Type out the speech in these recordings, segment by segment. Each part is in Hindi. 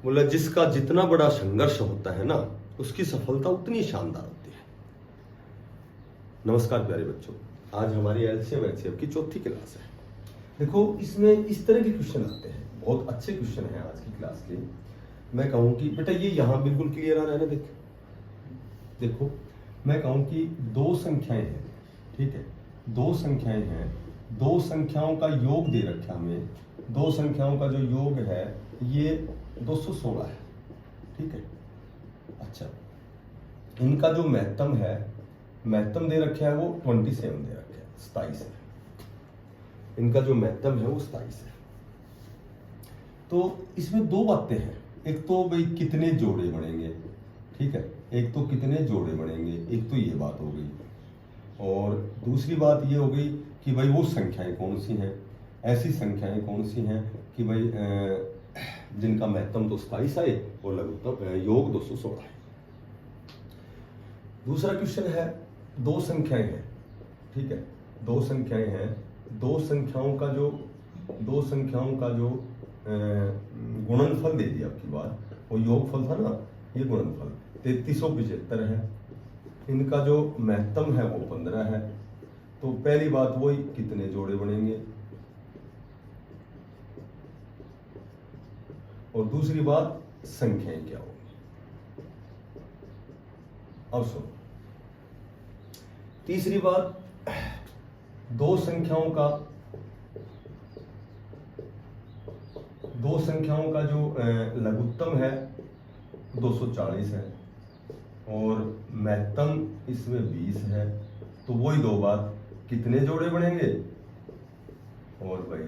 बोला जिसका जितना बड़ा संघर्ष होता है ना, उसकी सफलता उतनी शानदार होती है। नमस्कार प्यारे बच्चों, आज हमारी एलसीएम एचसीएफ की चौथी क्लास है। देखो इसमें इस तरह के क्वेश्चन आते हैं, बहुत अच्छे क्वेश्चन हैं आज की क्लास के। मैं कहूँ कि बेटा ये यहाँ बिल्कुल क्लियर आ रहा है ना, देखो मैं कहूँ कि दो संख्याएं हैं, ठीक है, दो संख्याएं हैं, दो संख्याओं का योग दे रखा हमें, दो संख्याओं का जो योग है ये 216 है, ठीक है। अच्छा, इनका जो महत्तम है, महत्तम दे रखा है वो 27 दे रखा है, 27 है। इनका जो महत्तम है वो 27 है। तो इसमें दो बातें हैं, एक तो भाई कितने जोड़े बनेंगे, ठीक है, एक तो कितने जोड़े बनेंगे, एक तो ये बात हो गई, और दूसरी बात ये हो गई कि भाई वो संख्याएं कौन सी हैं, ऐसी संख्याएं कौन सी हैं कि भाई जिनका महत्तम तो 27 आए और लघुत्तम योग 216 है। दूसरा क्वेश्चन है, दो संख्याएं हैं, ठीक है, दो संख्याएं हैं, दो संख्याओं का जो गुणनफल दे दिया आपकी बात, वो योगफल था ना, ये गुणनफल 3375 है। इनका जो महत्तम है वो 15 है। तो पहली बात वही कितने जोड़े बनेंगे, और दूसरी बात संख्याएं क्या होंगी। अब सुनो, तीसरी बात, दो संख्याओं का जो लघुत्तम है 240 है और महत्तम इसमें 20 है। तो वही दो बात, कितने जोड़े बनेंगे और भाई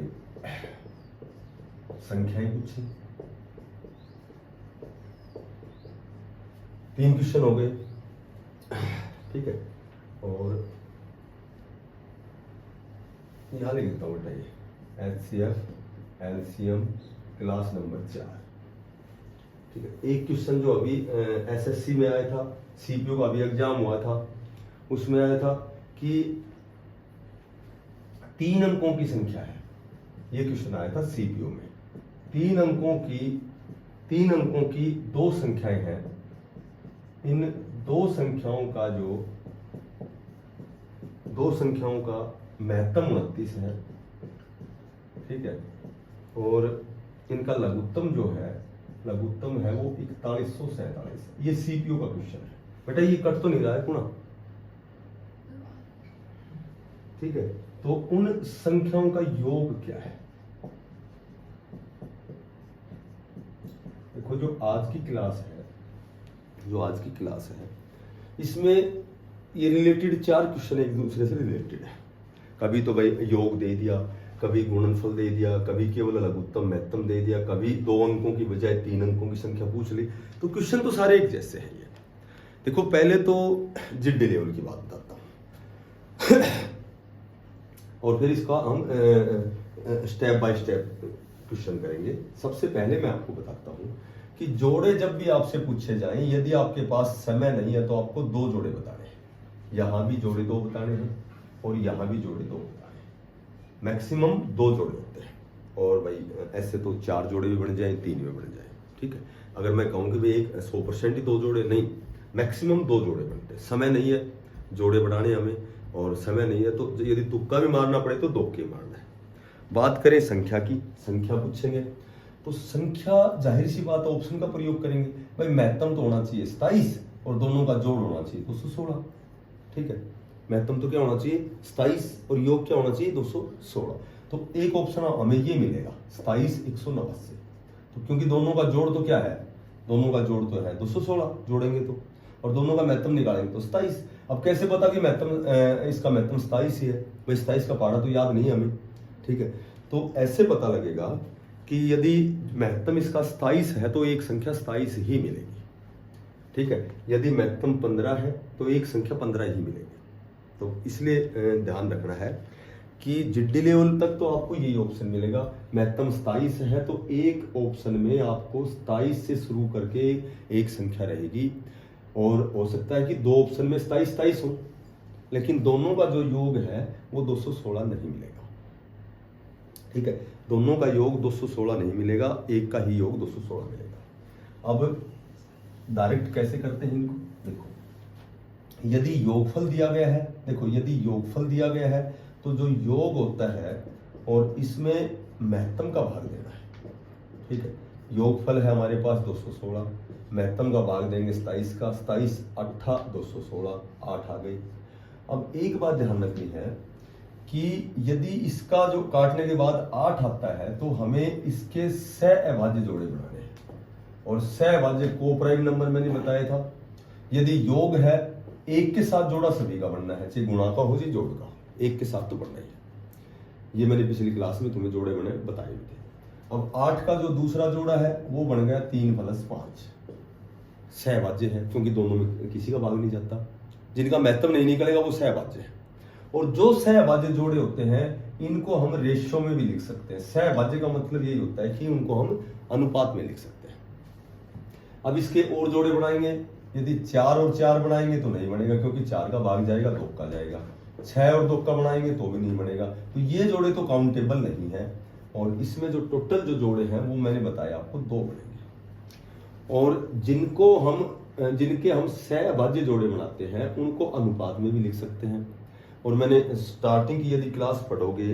संख्याएं पूछी। तीन क्वेश्चन हो गए, ठीक है। और यहां लिख देता हूं बेटा, ये एचसीएफ एलसीएम क्लास नंबर 4, ठीक है। एक क्वेश्चन जो अभी एसएससी में आया था, सीपीओ का अभी एग्जाम हुआ था, उसमें आया था कि 3 अंकों की संख्या है, ये क्वेश्चन आया था सीपीओ में। 3 अंकों की दो संख्याएं हैं, इन दो संख्याओं का महत्तम 29 है, ठीक है, और इनका लघुत्तम जो है, लघुत्तम है वो 4147 है। ये सीपीयू का क्वेश्चन है बेटा, ये कट तो नहीं रहा है पुनः, ठीक है। तो उन संख्याओं का योग क्या है। देखो जो आज की क्लास है, इसमें ये रिलेटेड 4 क्वेश्चन एक दूसरे से रिलेटेड है। कभी तो भाई योग दे दिया, कभी गुणनफल दे दिया, कभी केवल लघुत्तम महत्तम दे दिया, कभी 2 अंकों की बजाय 3 अंकों की संख्या पूछ ली। तो क्वेश्चन तो सारे एक जैसे हैं। ये देखो, पहले तो जिड्डी लेवल की बात बताता हूं और फिर इसका हम स्टेप बाय स्टेप क्वेश्चन करेंगे। सबसे पहले मैं आपको बताता हूं कि जोड़े जब भी आपसे पूछे जाएं, यदि आपके पास समय नहीं है तो आपको 2 जोड़े बताने हैं। यहां भी जोड़े 2 बताने हैं और यहां भी जोड़े 2 बताने हैं। मैक्सिमम 2 जोड़े होते हैं, और भाई ऐसे तो 4 जोड़े भी बन जाए, 3 भी बन जाए, ठीक है। अगर मैं कहूँ कि भाई 100% ही 2 जोड़े नहीं, मैक्सिमम 2 जोड़े बनते हैं। समय नहीं है जोड़े बढ़ाने हमें, और समय नहीं है तो यदि तुक्का भी मारना पड़े तो 2 के मारना है। बात करें संख्या की, संख्या पूछेंगे तो संख्या जाहिर सी बात ऑप्शन का प्रयोग करेंगे। भाई महत्तम तो होना चाहिए 27 और दोनों का जोड़ होना चाहिए 216, ठीक है। महत्तम तो क्या होना चाहिए 27 और योग क्या होना चाहिए 216। तो एक ऑप्शन हमें ये मिलेगा 27 189। तो क्योंकि दोनों का जोड़ तो क्या है, दोनों का जोड़ तो है 216, जोड़ेंगे तो, और दोनों का महत्तम निकालेंगे तो 27। अब कैसे पता कि महत्तम, इसका महत्तम 27 ही है, भाई 27 का पारा तो याद नहीं हमें, ठीक है। तो ऐसे पता लगेगा कि यदि महत्तम इसका 27 है तो एक संख्या 27 ही मिलेगी, ठीक है। यदि महत्तम 15 है तो एक संख्या 15 ही मिलेगी। तो इसलिए ध्यान रखना है कि जिड्डी लेवल तक तो आपको यही ऑप्शन मिलेगा। महत्तम 27 है तो एक ऑप्शन में आपको 27 से शुरू करके एक संख्या रहेगी, और हो सकता है कि 2 ऑप्शन में 27 हो, लेकिन दोनों का जो योग है वो 216 नहीं मिलेगा, ठीक है। दोनों का योग 216 नहीं मिलेगा, एक का ही योग 216 मिलेगा। अब डायरेक्ट कैसे करते हैं इनको, देखो यदि योगफल दिया गया है, देखो यदि योगफल दिया गया है तो जो योग होता है और इसमें महत्तम का भाग देना है, ठीक है। योगफल है हमारे पास 216, महत्तम का भाग देंगे 27 का, 27 8 216, 8 आ गई। अब एक बात ध्यान रखनी है कि यदि इसका जो काटने के बाद 8 आता है तो हमें इसके सहअभाज्य जोड़े बनाने हैं, और सहअभाज्य को प्राइम नंबर मैंने बताया था। यदि योग है एक के साथ जोड़ा सभी का बनना है, चाहे गुणा का हो चाहे जोड़ का हो, एक के साथ तो बनना ही है। ये मैंने पिछली क्लास में तुम्हें जोड़े बने बताए थे। अब 8 का जो दूसरा जोड़ा है वो बन गया 3 + 5, सहभाज्य है क्योंकि दोनों में किसी का भाग नहीं जाता, जिनका महत्तम नहीं निकलेगा वो सहभाज्य है। और जो सहभाज्य जोड़े होते हैं इनको हम रेशियो में भी लिख सकते हैं। सहभाज्य का मतलब यही होता है कि उनको हम अनुपात में लिख सकते हैं। अब इसके और जोड़े बनाएंगे, यदि 4 और 4 बनाएंगे तो नहीं बनेगा क्योंकि 4 का भाग जाएगा 2 का जाएगा, 6 और 2 का बनाएंगे तो भी नहीं बनेगा, तो ये जोड़े तो काउंटेबल नहीं है। और इसमें जो टोटल जो जोड़े हैं वो मैंने बताया आपको 2 बनेंगे, और जिनके हम सहभाज्य जोड़े बनाते हैं उनको अनुपात में भी लिख सकते हैं। और मैंने स्टार्टिंग की यदि क्लास पढ़ोगे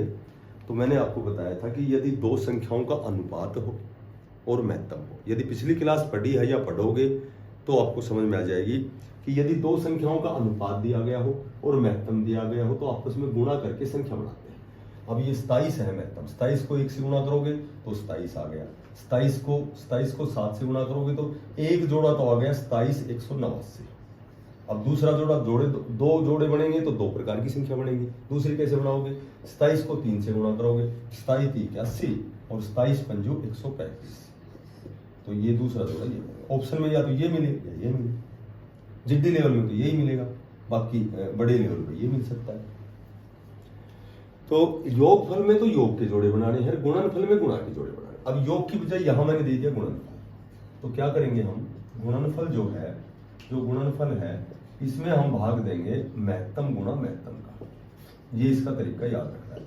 तो मैंने आपको बताया था कि यदि 2 संख्याओं का अनुपात हो और महत्तम हो, यदि पिछली क्लास पढ़ी है या पढ़ोगे तो आपको समझ में आ जाएगी कि यदि 2 संख्याओं का अनुपात दिया गया हो और महत्तम दिया गया हो तो आपस में गुणा करके संख्या बनाते हैं। अब ये 27 है महत्तम, 27 को 1 से गुणा करोगे तो 27 आ गया, 27 को 7 से गुणा करोगे तो एक जोड़ा तो आ गया 27 189। अब दूसरा जोड़ा दो जोड़े बनेंगे तो 2 प्रकार की संख्या बनेगी। दूसरी कैसे बनाओगे, 27 को 3 से गुणा करोगे, 27 3 80 और 27 5 135, तो ये दूसरा जोड़ा ये बनेगा। ऑप्शन में या तो ये मिले या ये मिले, जिद्दी लेवल में तो यही मिलेगा, बाकी बड़े लेवल पे ये मिल सकता है। तो योगफल में तो योग के जोड़े बनाने हैं, गुणनफल में गुणा के जोड़े बनाने। अब योग की बजाय यहां मैंने दे दिया गुणनफल, तो क्या करेंगे हम, गुणनफल जो गुणनफल है इसमें हम भाग देंगे महत्तम गुणा महत्तम का। ये इसका तरीका याद रखना है।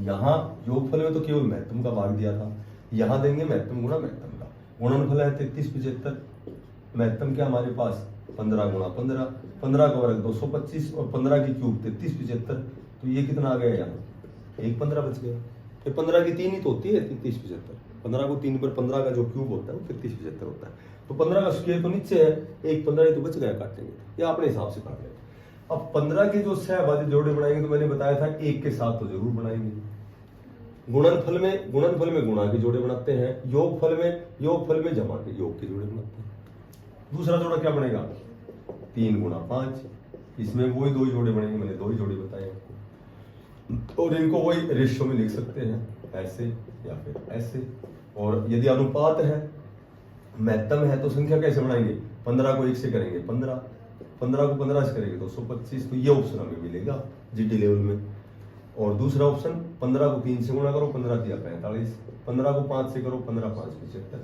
यहां योगफल में तो केवल महत्तम का भाग दिया था, यहां देंगे महत्तम गुणा महत्तम का। गुणनफल है 33 75, महत्तम क्या हमारे पास 15 गुणा 15, 15 का वर्ग 225 और 15 की क्यूब 33 75, तो ये कितना आ गया यहाँ, 1 15 बच गया। फिर 15 की 3 ही तो होती है 33 75, 15 को 3 पर 15 का जो क्यूब होता है वो 33 75 होता है, तो 15 का स्क्वायर तो नीचे है, 1 15 ही तो बच गया, काटेंगे या अपने हिसाब से काट लेंगे। अब 15 के जो सहभाज्य जोड़े बनाएंगे तो मैंने बताया था 1 के साथ तो जरूर बनाएंगे। गुणनफल में गुणा के जोड़े बनाते हैं, योगफल में जमा के योग के जोड़े बनाते हैं। दूसरा जोड़ा क्या बनेगा, 3 गुणा 5, इसमें वही 2 ही जोड़े बनेंगे, मैंने 2 ही जोड़े बताए आपको, और इनको वही रेशियो में लिख सकते हैं, ऐसे या फिर ऐसे। और यदि अनुपात है, महत्तम है, तो संख्या कैसे बनाएंगे, 15 को 1 से करेंगे 15, 15 को 15 से करेंगे 225, तो ये ऑप्शन हमें मिलेगा जीडी लेवल में। और दूसरा ऑप्शन 15 को 3 से गुणा करो, 15 दिया 45, 15 को 5 से करो, 15 5 75,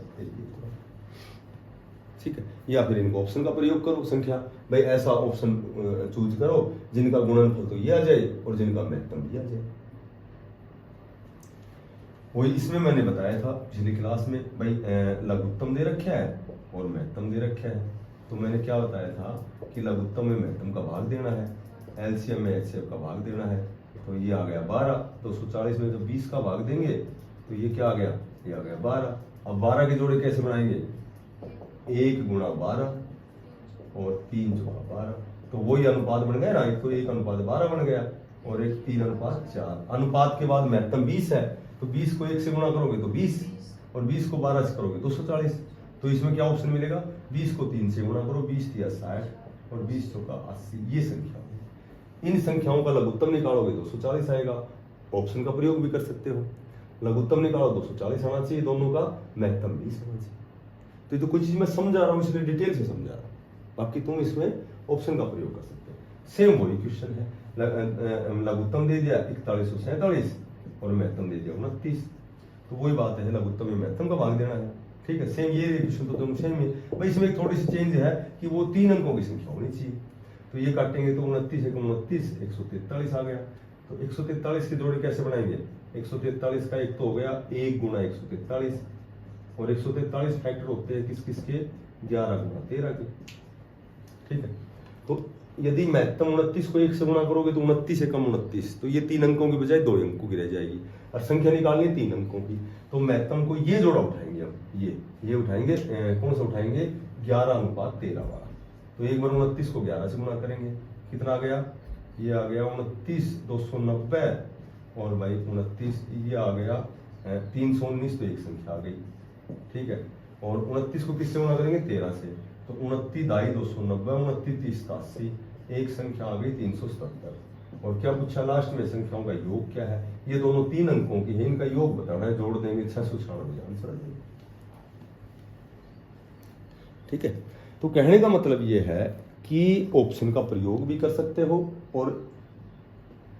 ठीक है। या फिर इनको ऑप्शन का प्रयोग करो, संख्या भाई ऐसा ऑप्शन चूज करो जिनका गुणनफल तो ये आ जाए और जिनका महत्तम भी आ जाए। वही इसमें मैंने बताया था पिछली क्लास में, भाई लघुत्तम दे रखा है और महत्तम दे रखा है, तो मैंने क्या बताया था कि लघुत्तम में महत्तम का भाग देना है, एलसीएम में एचसीएफ का भाग देना है, तो ये आ गया 12, 240 में जब 20 का भाग देंगे तो ये क्या आ गया, ये आ गया 12। अब 12 के जोड़े कैसे बनाएंगे, 1 गुणा 12 और 3 जोड़ा 12, तो वही अनुपात बन गया ना, एक तो 1 अनुपात 12 बन गया और एक 3 अनुपात 4। अनुपात के बाद महत्तम 20 है, तो 20 को 1 से गुणा करोगे तो 20 और 20 को 12 से करोगे 240, तो इसमें क्या ऑप्शन मिलेगा, 20 को 3 से गुणा करो, 20 दिया 60 और 20 चौका 80, ये संख्या। इन संख्याओं का लघुत्तम निकालोगे 240 आएगा, ऑप्शन का प्रयोग भी कर सकते हो। लघुत्तम निकालो 240 आना चाहिए, दोनों का महत्तम 20 आना चाहिए। तो ये तो कुछ चीज मैं समझा रहा हूँ, इसलिए डिटेल से समझा रहा हूँ, बाकी तुम इसमें ऑप्शन का प्रयोग कर सकते हो। सेम वही क्वेश्चन है, लघुत्तम दे दिया 4147 और महत्तम दे दिया 29, तो वही बात है, लघुत्तम में महत्तम का भाग देना है, ठीक है। सेम ये क्वेश्चन तो तुम सेम ही, भाई इसमें एक थोड़ी सी चेंज है कि वो 3 अंकों की संख्या होनी चाहिए, तो ये काटेंगे तो 29 एक 29 143 आ गया। तो 143 के जोड़े कैसे बनाएंगे, 143 का एक तो हो गया 1 गुणा 143, और 143 फैक्टर होते हैं किस किस के, 11 गुणा 13 के। ठीक है, तो यदि महत्तम 29 को 1 से गुणा करोगे तो 29 से कम 29, तो ये 3 अंकों की बजाय 2 अंकों की रह जाएगी, और संख्या निकालनी है 3 अंकों की। तो महत्तम को ये जोड़ा उठाएंगे, अब ये उठाएंगे, कौन सा उठाएंगे, 11:13 वाला। तो एक बार 29 को 11 से गुणा करेंगे, कितना आ गया, ये आ गया 29,290, और भाई 29 ये आ गया 319, तो एक संख्या आ गई। ठीक है, और 29 को किससे गुणा करेंगे, 13 से, तो 29 दाई 290, 29 30 80, एक संख्या आ गई 377। और क्या पूछा लास्ट में, संख्याओं का योग क्या है, ये दोनों 3 अंकों की है, इनका योग बताना है, जोड़ देंगे 696 आंसर आ जाएगा। ठीक है, तो कहने का मतलब ये है कि ऑप्शन का प्रयोग भी कर सकते हो, और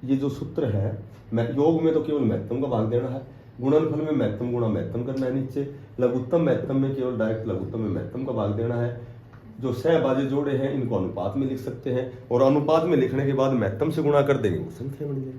ये जो सूत्र है, योग में तो केवल महत्तम का भाग देना है, गुणनफल में महत्तम गुणा महत्तम करना है नीचे, लघुत्तम महत्तम में केवल डायरेक्ट लघुत्तम में महत्तम का भाग देना है। जो सहभाज्य जोड़े हैं इनको अनुपात में लिख सकते हैं, और अनुपात में लिखने के बाद महत्तम से गुणा कर देंगे, वो संख्या बन जाएगी।